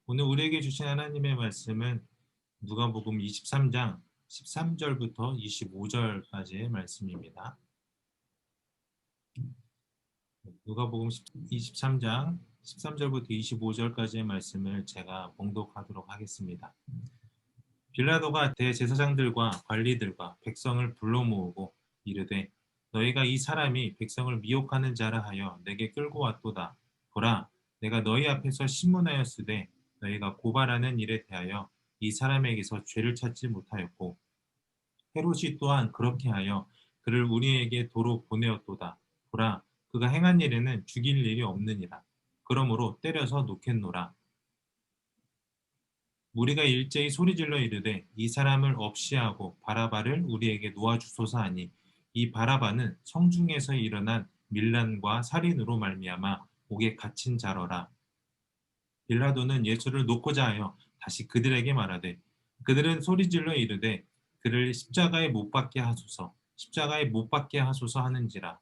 오늘 우리에게 주신 하나님의 말씀은 누가복음 23장 13절부터 25절까지의 말씀입니다. 누가복음 23장 13절부터 25절까지의 말씀을 제가 봉독하도록 하겠습니다. 빌라도가 대제사장들과 관리들과 백성을 불러 모으고 이르되 너희가 이 사람이 백성을 미혹하는 자라 하여 내게 끌고 왔도다. 보라, 내가 너희 앞에서 신문하였으되 너희가 고발하는 일에 대하여 이 사람에게서 죄를 찾지 못하였고 헤롯이 또한 그렇게 하여 그를 우리에게 도로 보내었도다. 보라, 그가 행한 일에는 죽일 일이 없느니라. 그러므로 때려서 놓겠노라. 무리가 일제히 소리질러 이르되 이 사람을 없이하고 바라바를 우리에게 놓아주소서 하니 이 바라바는 성중에서 일어난 밀란과 살인으로 말미암아 옥에 갇힌 자러라. 빌라도는 예수를 놓고자 하여 다시 그들에게 말하되 그들은 소리질러 이르되 그를 십자가에 못 박게 하소서 십자가에 못 박게 하소서 하는지라.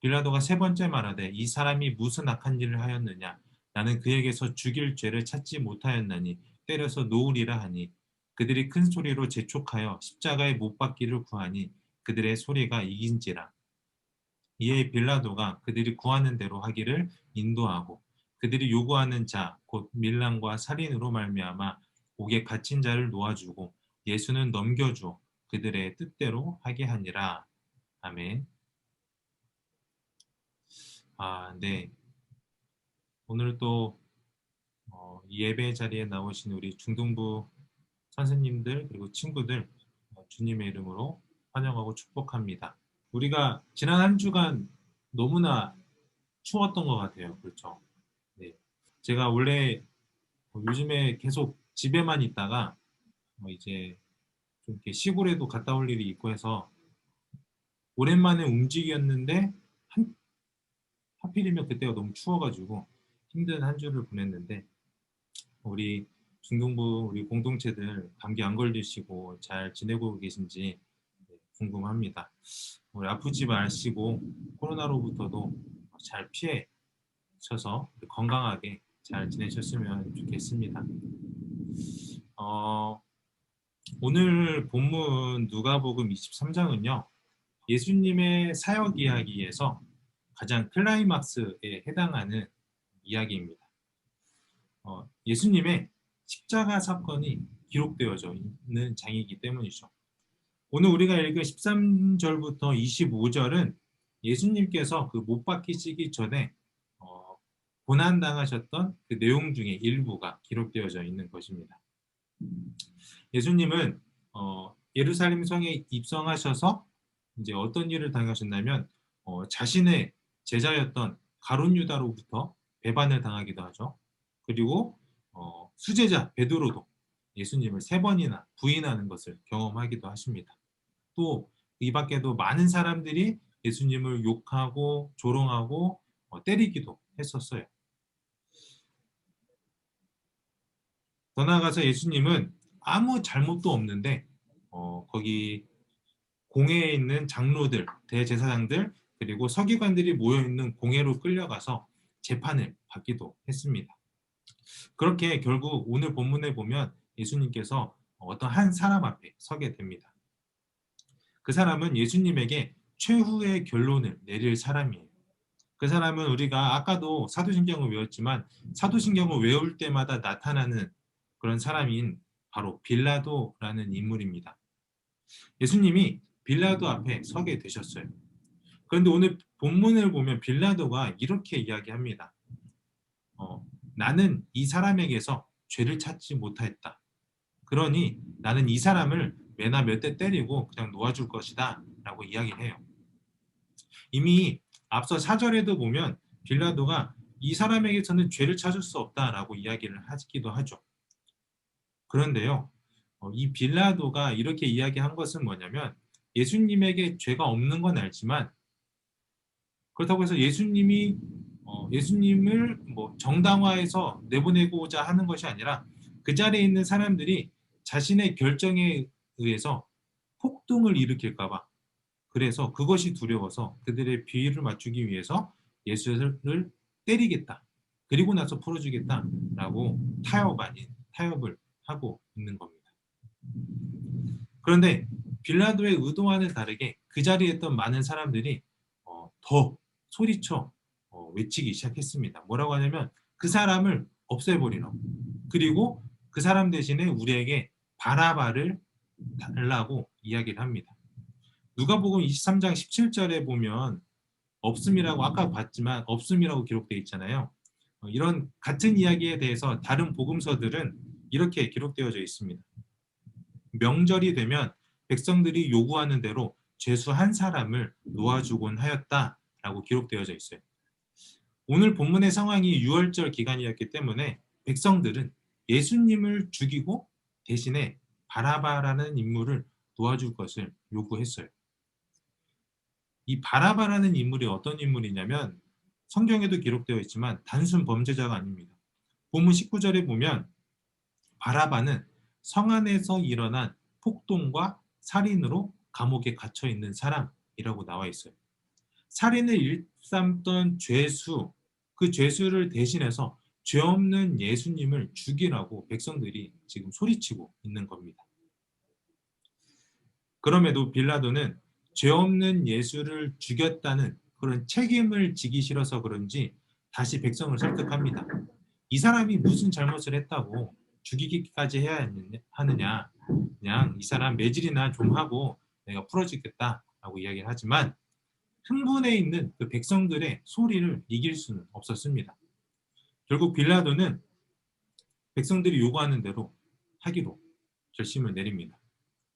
빌라도가 세 번째 말하되 이 사람이 무슨 악한 일을 하였느냐 나는 그에게서 죽일 죄를 찾지 못하였나니 때려서 놓으리라 하니 그들이 큰 소리로 재촉하여 십자가에 못 박기를 구하니 그들의 소리가 이긴지라. 이에 빌라도가 그들이 구하는 대로 하기를 인도하고 그들이 요구하는 자 곧 밀란과 살인으로 말미암아 옥에 갇힌 자를 놓아주고 예수는 넘겨주어 그들의 뜻대로 하게 하니라. 아멘. 네. 오늘 또 예배 자리에 나오신 우리 중등부 선생님들 그리고 친구들 주님의 이름으로 환영하고 축복합니다. 우리가 지난 한 주간 너무나 추웠던 것 같아요. 그렇죠? 네. 제가 원래 요즘에 계속 집에만 있다가 이제 좀 이렇게 시골에도 갔다 올 일이 있고 해서 오랜만에 움직였는데 하필이면 그때가 너무 추워가지고 힘든 한 주를 보냈는데 우리 중등부 우리 공동체들 감기 안 걸리시고 잘 지내고 계신지 궁금합니다. 우리 아프지 마시고 코로나로부터도 잘 피해셔서 건강하게 잘 지내셨으면 좋겠습니다. 오늘 본문 누가복음 23장은요. 예수님의 사역 이야기에서 가장 클라이막스에 해당하는 이야기입니다. 예수님의 십자가 사건이 기록되어져 있는 장이기 때문이죠. 오늘 우리가 읽은 13절부터 25절은 예수님께서 그 못 박히시기 전에 고난당하셨던 그 내용 중에 일부가 기록되어져 있는 것입니다. 예수님은 예루살렘 성에 입성하셔서 이제 어떤 일을 당하셨냐면 자신의 제자였던 가룟 유다로부터 배반을 당하기도 하죠. 그리고 수제자 베드로도 예수님을 세 번이나 부인하는 것을 경험하기도 하십니다. 또 이 밖에도 많은 사람들이 예수님을 욕하고 조롱하고 때리기도 했었어요. 더 나아가서 예수님은 아무 잘못도 없는데 거기 공회에 있는 장로들, 대제사장들 그리고 서기관들이 모여있는 공회로 끌려가서 재판을 받기도 했습니다. 그렇게 결국 오늘 본문에 보면 예수님께서 어떤 한 사람 앞에 서게 됩니다. 그 사람은 예수님에게 최후의 결론을 내릴 사람이에요. 그 사람은 우리가 아까도 사도신경을 외웠지만 사도신경을 외울 때마다 나타나는 그런 사람인 바로 빌라도라는 인물입니다. 예수님이 빌라도 앞에 서게 되셨어요. 그런데 오늘 본문을 보면 빌라도가 이렇게 이야기합니다. 나는 이 사람에게서 죄를 찾지 못하였다. 그러니 나는 이 사람을 매나 몇 대 때리고 그냥 놓아줄 것이다 라고 이야기해요. 이미 앞서 4절에도 보면 빌라도가 이 사람에게서는 죄를 찾을 수 없다라고 이야기를 하기도 하죠. 그런데요, 이 빌라도가 이렇게 이야기한 것은 뭐냐면 예수님에게 죄가 없는 건 알지만 그렇다고 해서 예수님을 뭐 정당화해서 내보내고자 하는 것이 아니라 그 자리에 있는 사람들이 자신의 결정에 의해서 폭동을 일으킬까 봐 그래서 그것이 두려워서 그들의 비위를 맞추기 위해서 예수를 때리겠다. 그리고 나서 풀어주겠다라고 타협 아닌 타협을 하고 있는 겁니다. 그런데 빌라도의 의도와는 다르게 그 자리에 있던 많은 사람들이 더 소리쳐 외치기 시작했습니다. 뭐라고 하냐면 그 사람을 없애버리라고. 그리고 그 사람 대신에 우리에게 바라바를 달라고 이야기를 합니다. 누가복음 23장 17절에 보면 없음이라고 아까 봤지만 없음이라고 기록되어 있잖아요. 이런 같은 이야기에 대해서 다른 복음서들은 이렇게 기록되어져 있습니다. 명절이 되면 백성들이 요구하는 대로 죄수 한 사람을 놓아주곤 하였다라고 기록되어져 있어요. 오늘 본문의 상황이 유월절 기간이었기 때문에 백성들은 예수님을 죽이고 대신에 바라바라는 인물을 놓아줄 것을 요구했어요. 이 바라바라는 인물이 어떤 인물이냐면 성경에도 기록되어 있지만 단순 범죄자가 아닙니다. 본문 19절에 보면 바라바는 성 안에서 일어난 폭동과 살인으로 감옥에 갇혀 있는 사람이라고 나와 있어요. 살인을 일삼던 죄수, 그 죄수를 대신해서 죄 없는 예수님을 죽이라고 백성들이 지금 소리치고 있는 겁니다. 그럼에도 빌라도는 죄 없는 예수를 죽였다는 그런 책임을 지기 싫어서 그런지 다시 백성을 설득합니다. 이 사람이 무슨 잘못을 했다고 죽이기까지 해야 하느냐. 그냥 이 사람 매질이나 좀 하고 내가 풀어주겠다라고 이야기를 하지만 흥분해 있는 그 백성들의 소리를 이길 수는 없었습니다. 결국 빌라도는 백성들이 요구하는 대로 하기로 결심을 내립니다.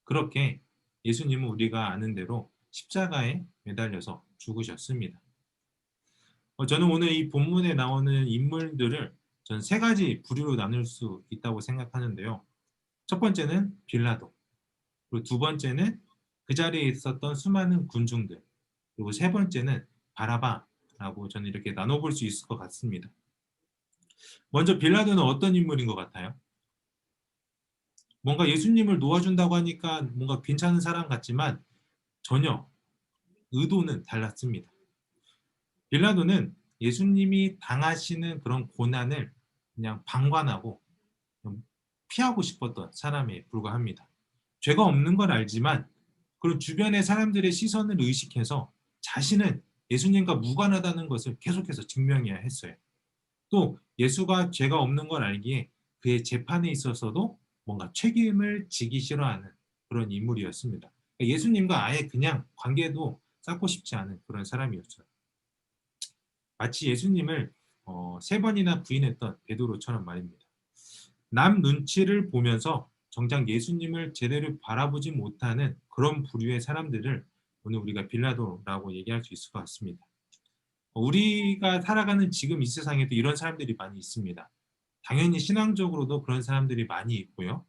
그렇게 예수님은 우리가 아는 대로 십자가에 매달려서 죽으셨습니다. 저는 오늘 이 본문에 나오는 인물들을 전 세 가지 부류로 나눌 수 있다고 생각하는데요. 첫 번째는 빌라도, 그리고 두 번째는 그 자리에 있었던 수많은 군중들, 그리고 세 번째는 바라바라고 저는 이렇게 나눠볼 수 있을 것 같습니다. 먼저 빌라도는 어떤 인물인 것 같아요? 뭔가 예수님을 놓아준다고 하니까 뭔가 괜찮은 사람 같지만 전혀 의도는 달랐습니다. 빌라도는 예수님이 당하시는 그런 고난을 그냥 방관하고 피하고 싶었던 사람에 불과합니다. 죄가 없는 걸 알지만 그런 주변의 사람들의 시선을 의식해서 자신은 예수님과 무관하다는 것을 계속해서 증명해야 했어요. 또 예수가 죄가 없는 걸 알기에 그의 재판에 있어서도 뭔가 책임을 지기 싫어하는 그런 인물이었습니다. 예수님과 아예 그냥 관계도 쌓고 싶지 않은 그런 사람이었어요. 마치 예수님을 세 번이나 부인했던 베드로처럼 말입니다. 남 눈치를 보면서 정작 예수님을 제대로 바라보지 못하는 그런 부류의 사람들을 오늘 우리가 빌라도라고 얘기할 수 있을 것 같습니다. 우리가 살아가는 지금 이 세상에도 이런 사람들이 많이 있습니다. 당연히 신앙적으로도 그런 사람들이 많이 있고요.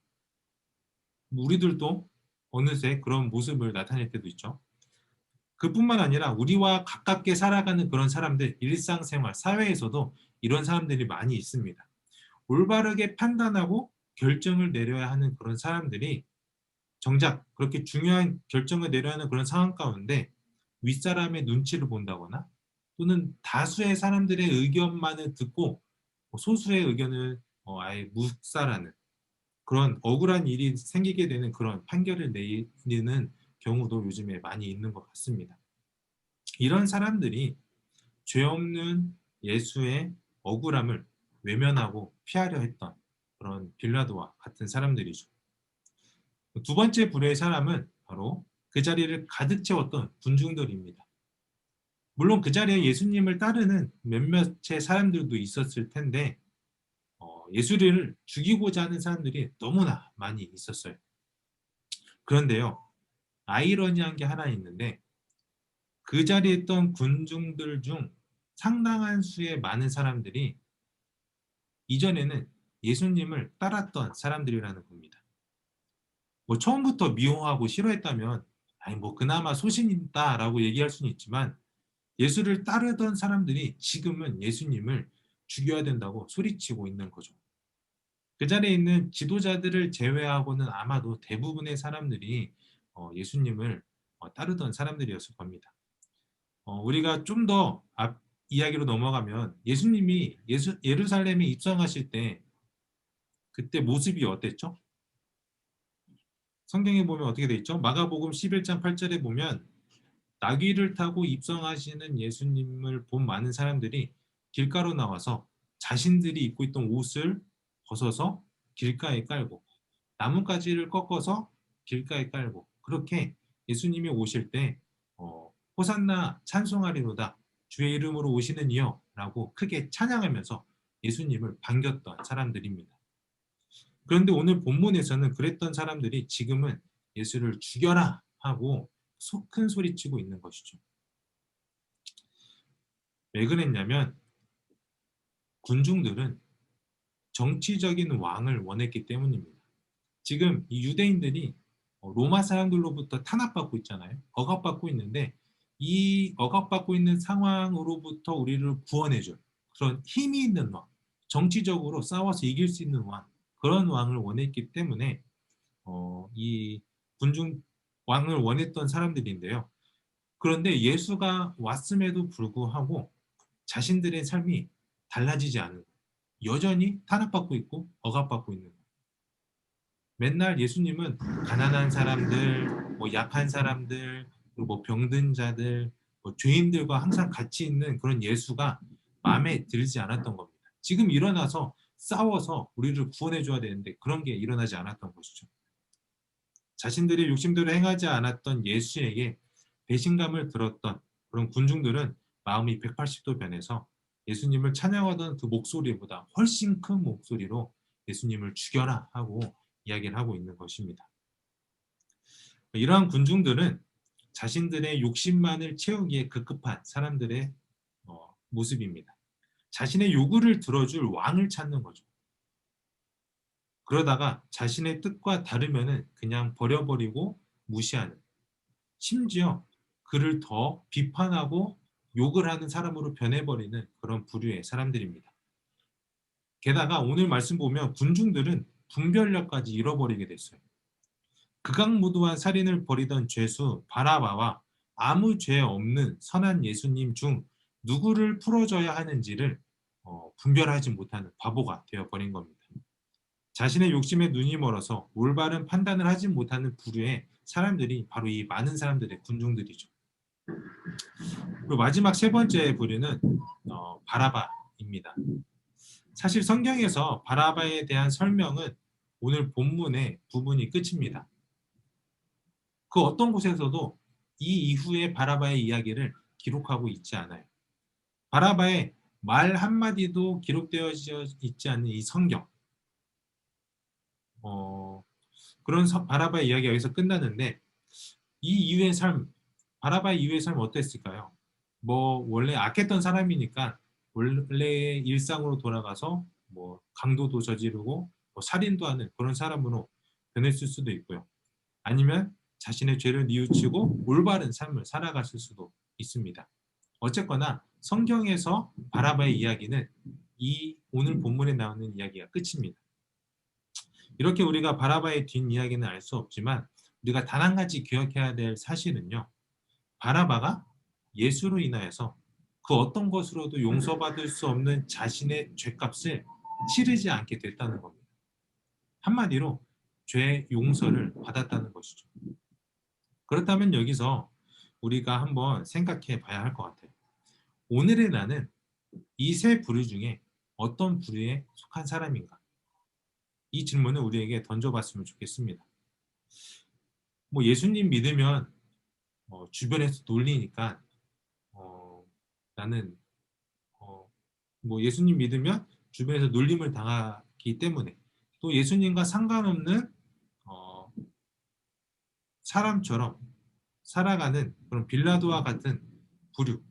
우리들도 어느새 그런 모습을 나타낼 때도 있죠. 그뿐만 아니라 우리와 가깝게 살아가는 그런 사람들, 일상생활, 사회에서도 이런 사람들이 많이 있습니다. 올바르게 판단하고 결정을 내려야 하는 그런 사람들이 정작 그렇게 중요한 결정을 내려야 하는 그런 상황 가운데 윗사람의 눈치를 본다거나 또는 다수의 사람들의 의견만을 듣고 소수의 의견을 아예 묵살하는 그런 억울한 일이 생기게 되는 그런 판결을 내리는 경우도 요즘에 많이 있는 것 같습니다. 이런 사람들이 죄 없는 예수의 억울함을 외면하고 피하려 했던 그런 빌라도와 같은 사람들이죠. 두 번째 부류의 사람은 바로 그 자리를 가득 채웠던 군중들입니다. 물론 그 자리에 예수님을 따르는 몇몇의 사람들도 있었을 텐데 예수를 죽이고자 하는 사람들이 너무나 많이 있었어요. 그런데요, 아이러니한 게 하나 있는데 그 자리에 있던 군중들 중 상당한 수의 많은 사람들이 이전에는 예수님을 따랐던 사람들이라는 겁니다. 뭐 처음부터 미워하고 싫어했다면 아니 뭐 그나마 소신 있다라고 얘기할 수는 있지만 예수를 따르던 사람들이 지금은 예수님을 죽여야 된다고 소리치고 있는 거죠. 그 자리에 있는 지도자들을 제외하고는 아마도 대부분의 사람들이 예수님을 따르던 사람들이었을 겁니다. 우리가 좀 더 이야기로 넘어가면 예수님이 예루살렘에 입성하실 때 그때 모습이 어땠죠? 성경에 보면 어떻게 돼 있죠? 마가복음 11장 8절에 보면 나귀를 타고 입성하시는 예수님을 본 많은 사람들이 길가로 나와서 자신들이 입고 있던 옷을 벗어서 길가에 깔고 나뭇가지를 꺾어서 길가에 깔고 그렇게 예수님이 오실 때 호산나 찬송하리로다 주의 이름으로 오시는 이여 라고 크게 찬양하면서 예수님을 반겼던 사람들입니다. 그런데 오늘 본문에서는 그랬던 사람들이 지금은 예수를 죽여라 하고 큰 소리치고 있는 것이죠. 왜 그랬냐면 군중들은 정치적인 왕을 원했기 때문입니다. 지금 이 유대인들이 로마 사람들로부터 탄압받고 있잖아요. 억압받고 있는데 이 억압받고 있는 상황으로부터 우리를 구원해줄 그런 힘이 있는 왕, 정치적으로 싸워서 이길 수 있는 왕, 그런 왕을 원했기 때문에 이 군중 왕을 원했던 사람들인데요. 그런데 예수가 왔음에도 불구하고 자신들의 삶이 달라지지 않은 여전히 탄압받고 있고 억압받고 있는 거예요. 맨날 예수님은 가난한 사람들, 뭐 약한 사람들, 그리고 뭐 병든 자들, 뭐 죄인들과 항상 같이 있는 그런 예수가 마음에 들지 않았던 겁니다. 지금 일어나서 싸워서 우리를 구원해 줘야 되는데 그런 게 일어나지 않았던 것이죠. 자신들이 욕심대로 행하지 않았던 예수에게 배신감을 들었던 그런 군중들은 마음이 180도 변해서 예수님을 찬양하던 그 목소리보다 훨씬 큰 목소리로 예수님을 죽여라 하고 이야기를 하고 있는 것입니다. 이러한 군중들은 자신들의 욕심만을 채우기에 급급한 사람들의 모습입니다. 자신의 요구를 들어줄 왕을 찾는 거죠. 그러다가 자신의 뜻과 다르면은 그냥 버려버리고 무시하는, 심지어 그를 더 비판하고 욕을 하는 사람으로 변해버리는 그런 부류의 사람들입니다. 게다가 오늘 말씀 보면 군중들은 분별력까지 잃어버리게 됐어요. 극악무도한 살인을 벌이던 죄수 바라바와 아무 죄 없는 선한 예수님 중 누구를 풀어줘야 하는지를 분별하지 못하는 바보가 되어버린 겁니다. 자신의 욕심에 눈이 멀어서 올바른 판단을 하지 못하는 부류의 사람들이 바로 이 많은 사람들의 군중들이죠. 그리고 마지막 세 번째 부류는 바라바입니다. 사실 성경에서 바라바에 대한 설명은 오늘 본문의 부분이 끝입니다. 그 어떤 곳에서도 이 이후에 바라바의 이야기를 기록하고 있지 않아요. 바라바의 말 한마디도 기록되어 있지 않는 이 성경. 그런 바라바의 이야기가 여기서 끝나는데 이 이후의 삶, 바라바의 이후의 삶은 어땠을까요? 뭐 원래 악했던 사람이니까 원래의 일상으로 돌아가서 뭐 강도도 저지르고 뭐 살인도 하는 그런 사람으로 변했을 수도 있고요. 아니면 자신의 죄를 뉘우치고 올바른 삶을 살아갔을 수도 있습니다. 어쨌거나 성경에서 바라바의 이야기는 이 오늘 본문에 나오는 이야기가 끝입니다. 이렇게 우리가 바라바의 뒷이야기는 알 수 없지만 우리가 단 한 가지 기억해야 될 사실은요. 바라바가 예수로 인하여서 그 어떤 것으로도 용서받을 수 없는 자신의 죄값을 치르지 않게 됐다는 겁니다. 한마디로 죄 용서를 받았다는 것이죠. 그렇다면 여기서 우리가 한번 생각해 봐야 할 것 같아요. 오늘의 나는 이 세 부류 중에 어떤 부류에 속한 사람인가? 이 질문을 우리에게 던져봤으면 좋겠습니다. 뭐 예수님 믿으면 주변에서 놀리니까 나는 뭐 예수님 믿으면 주변에서 놀림을 당하기 때문에 또 예수님과 상관없는 사람처럼 살아가는 그런 빌라도와 같은 부류,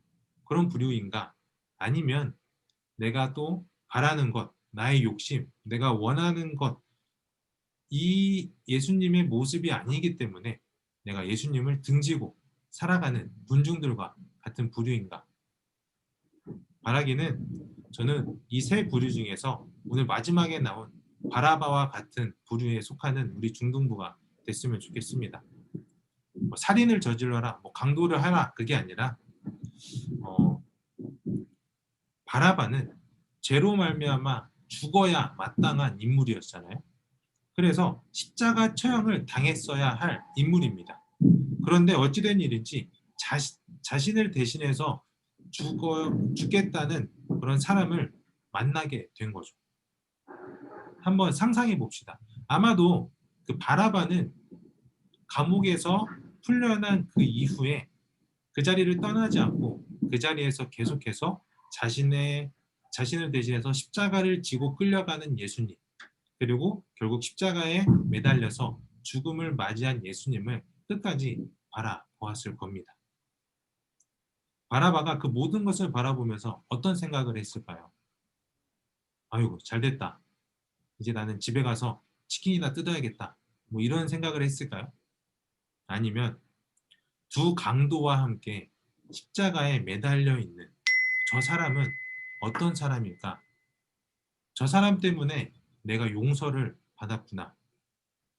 그런 부류인가? 아니면 내가 또 바라는 것, 나의 욕심, 내가 원하는 것, 이 예수님의 모습이 아니기 때문에 내가 예수님을 등지고 살아가는 군중들과 같은 부류인가? 바라기는 저는 이 세 부류 중에서 오늘 마지막에 나온 바라바와 같은 부류에 속하는 우리 중등부가 됐으면 좋겠습니다. 뭐 살인을 저질러라, 뭐 강도를 하라 그게 아니라 바라바는 죄로 말미암아 죽어야 마땅한 인물이었잖아요. 그래서 십자가 처형을 당했어야 할 인물입니다. 그런데 어찌된 일인지 자신을 대신해서 죽겠다는 그런 사람을 만나게 된 거죠. 한번 상상해 봅시다. 아마도 그 바라바는 감옥에서 풀려난 그 이후에 그 자리를 떠나지 않고 그 자리에서 계속해서 자신을 대신해서 십자가를 지고 끌려가는 예수님, 그리고 결국 십자가에 매달려서 죽음을 맞이한 예수님을 끝까지 바라보았을 겁니다. 바라바가 그 모든 것을 바라보면서 어떤 생각을 했을까요? 아이고, 잘 됐다. 이제 나는 집에 가서 치킨이나 뜯어야겠다. 뭐 이런 생각을 했을까요? 아니면 두 강도와 함께 십자가에 매달려 있는 저 사람은 어떤 사람일까? 저 사람 때문에 내가 용서를 받았구나.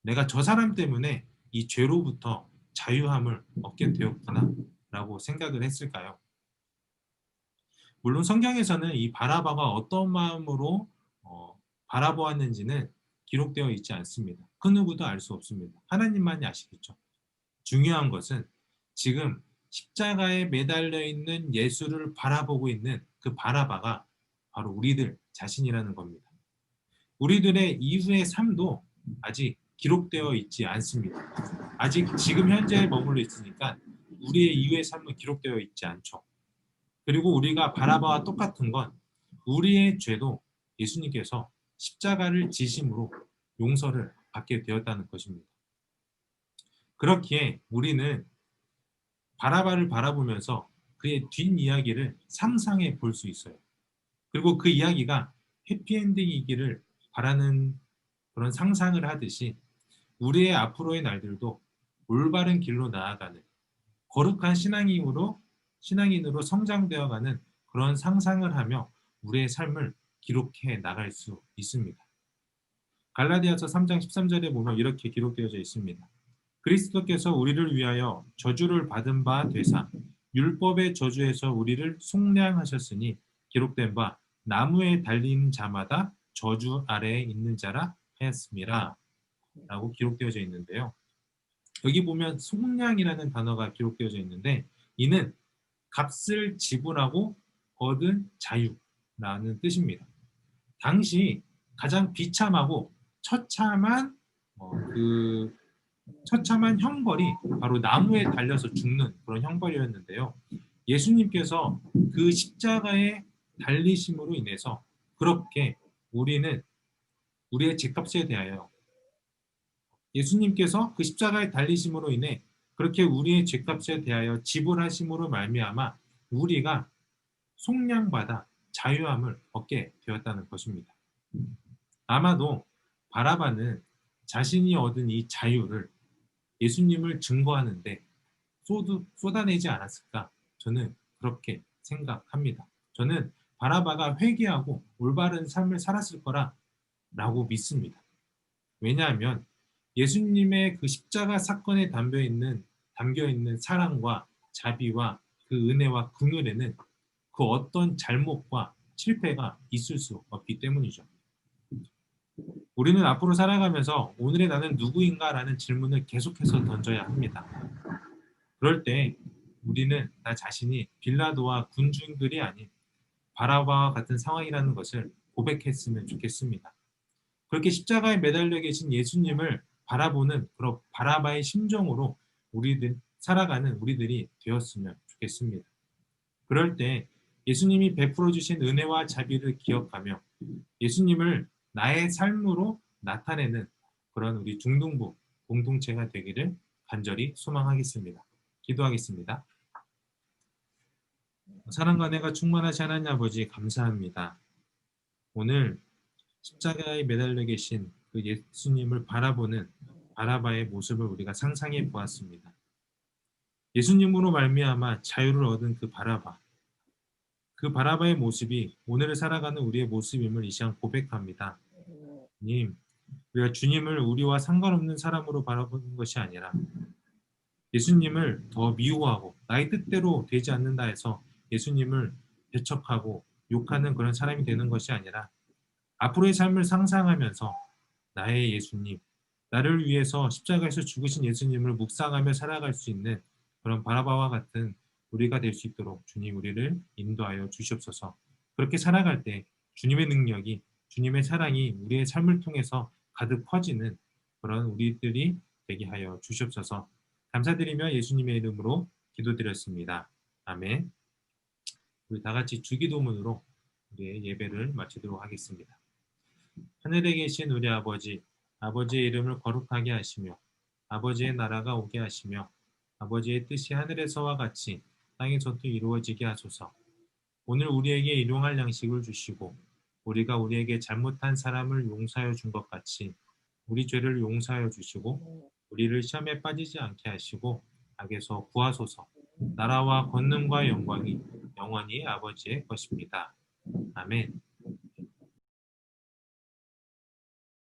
내가 저 사람 때문에 이 죄로부터 자유함을 얻게 되었구나. 라고 생각을 했을까요? 물론 성경에서는 이 바라바가 어떤 마음으로 바라보았는지는 기록되어 있지 않습니다. 그 누구도 알 수 없습니다. 하나님만이 아시겠죠. 중요한 것은 지금 십자가에 매달려 있는 예수를 바라보고 있는 그 바라바가 바로 우리들 자신이라는 겁니다. 우리들의 이후의 삶도 아직 기록되어 있지 않습니다. 아직 지금 현재에 머물러 있으니까 우리의 이후의 삶은 기록되어 있지 않죠. 그리고 우리가 바라바와 똑같은 건 우리의 죄도 예수님께서 십자가를 지심으로 용서를 받게 되었다는 것입니다. 그렇기에 우리는 바라바를 바라보면서 그의 뒷이야기를 상상해 볼 수 있어요. 그리고 그 이야기가 해피엔딩이기를 바라는 그런 상상을 하듯이 우리의 앞으로의 날들도 올바른 길로 나아가는 거룩한 신앙인으로 성장되어가는 그런 상상을 하며 우리의 삶을 기록해 나갈 수 있습니다. 갈라디아서 3장 13절에 보면 이렇게 기록되어져 있습니다. 그리스도께서 우리를 위하여 저주를 받은 바 되사 율법의 저주에서 우리를 속량하셨으니 기록된 바 나무에 달린 자마다 저주 아래에 있는 자라 하였습니다. 라고 기록되어져 있는데요. 여기 보면 속량이라는 단어가 기록되어져 있는데 이는 값을 지불하고 얻은 자유라는 뜻입니다. 당시 가장 비참하고 처참한 처참한 형벌이 바로 나무에 달려서 죽는 그런 형벌이었는데요. 예수님께서 그 십자가에 달리심으로 인해서 그렇게 우리는 우리의 죄값에 대하여 예수님께서 그 십자가에 달리심으로 인해 그렇게 우리의 죄값에 대하여 지불하심으로 말미암아 우리가 속량받아 자유함을 얻게 되었다는 것입니다. 아마도 바라바는 자신이 얻은 이 자유를 예수님을 증거하는데 쏟아내지 않았을까? 저는 그렇게 생각합니다. 저는 바라바가 회개하고 올바른 삶을 살았을 거라고 믿습니다. 왜냐하면 예수님의 그 십자가 사건에 담겨 있는 사랑과 자비와 그 은혜와 긍휼에는 그 어떤 잘못과 실패가 있을 수 없기 때문이죠. 우리는 앞으로 살아가면서 오늘의 나는 누구인가라는 질문을 계속해서 던져야 합니다. 그럴 때 우리는 나 자신이 빌라도와 군중들이 아닌 바라바와 같은 상황이라는 것을 고백했으면 좋겠습니다. 그렇게 십자가에 매달려 계신 예수님을 바라보는 그런 바라바의 심정으로 살아가는 우리들이 되었으면 좋겠습니다. 그럴 때 예수님이 베풀어 주신 은혜와 자비를 기억하며 예수님을 나의 삶으로 나타내는 그런 우리 중등부 공동체가 되기를 간절히 소망하겠습니다. 기도하겠습니다. 사랑과 은혜가 충만하신 하나님 아버지 감사합니다. 오늘 십자가에 매달려 계신 그 예수님을 바라보는 바라바의 모습을 우리가 상상해 보았습니다. 예수님으로 말미암아 자유를 얻은 그 바라바의 모습이 오늘을 살아가는 우리의 모습임을 이 시간 고백합니다. 주님, 우리가 주님을 우리와 상관없는 사람으로 바라보는 것이 아니라 예수님을 더 미워하고 나의 뜻대로 되지 않는다 해서 예수님을 배척하고 욕하는 그런 사람이 되는 것이 아니라 앞으로의 삶을 상상하면서 나의 예수님, 나를 위해서 십자가에서 죽으신 예수님을 묵상하며 살아갈 수 있는 그런 바라바와 같은 우리가 될 수 있도록 주님 우리를 인도하여 주시옵소서. 그렇게 살아갈 때 주님의 능력이, 주님의 사랑이 우리의 삶을 통해서 가득 퍼지는 그런 우리들이 되게 하여 주시옵소서. 감사드리며 예수님의 이름으로 기도드렸습니다. 아멘. 우리 다 같이 주기도문으로 우리의 예배를 마치도록 하겠습니다. 하늘에 계신 우리 아버지, 아버지의 이름을 거룩하게 하시며 아버지의 나라가 오게 하시며 아버지의 뜻이 하늘에서와 같이 땅에서도 이루어지게 하소서. 오늘 우리에게 일용할 양식을 주시고 우리가 우리에게 잘못한 사람을 용서하여 준 것 같이 우리 죄를 용서하여 주시고 우리를 시험에 빠지지 않게 하시고 악에서 구하소서. 나라와 권능과 영광이 영원히 아버지의 것입니다. 아멘.